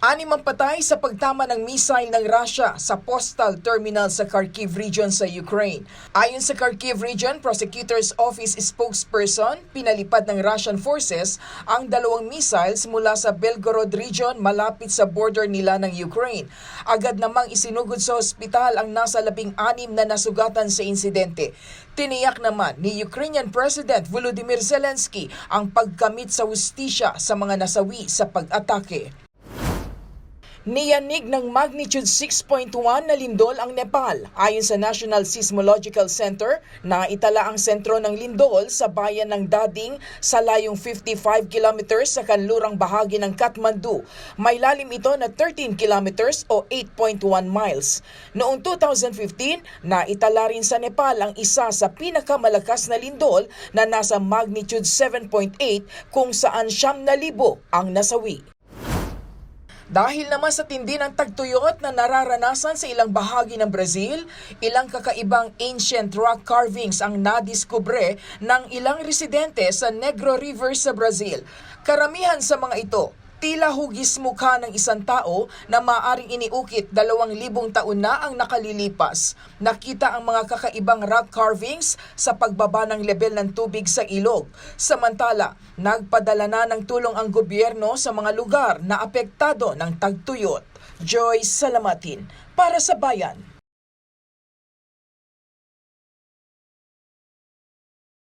Anim ang patay sa pagtama ng missile ng Russia sa postal terminal sa Kharkiv region sa Ukraine. Ayon sa Kharkiv Region Prosecutor's Office spokesperson, pinalipad ng Russian forces ang dalawang missiles mula sa Belgorod region malapit sa border nila ng Ukraine. Agad namang isinugod sa ospital ang nasa 16 na nasugatan sa insidente. Tiniyak naman ni Ukrainian President Volodymyr Zelensky ang pagkamit sa hustisya sa mga nasawi sa pag-atake. Niyanig ng magnitude 6.1 na lindol ang Nepal. Ayon sa National Seismological Center, naitala ang sentro ng lindol sa bayan ng Dading sa layong 55 kilometers sa kanlurang bahagi ng Kathmandu. May lalim ito na 13 kilometers o 8.1 miles. Noong 2015, naitala rin sa Nepal ang isa sa pinakamalakas na lindol na nasa magnitude 7.8 kung saan 9,000 ang nasawi. Dahil naman sa tindi ng tagtuyot na nararanasan sa ilang bahagi ng Brazil, ilang kakaibang ancient rock carvings ang nadiskubre ng ilang residente sa Negro River sa Brazil. Karamihan sa mga ito, tila hugis mukha ng isang tao na maaring iniukit 2,000 taon na ang nakalilipas. Nakita ang mga kakaibang rock carvings sa pagbaba ng level ng tubig sa ilog. Samantala, nagpadala na ng tulong ang gobyerno sa mga lugar na apektado ng tagtuyot. Joy Salamatin, para sa Bayan.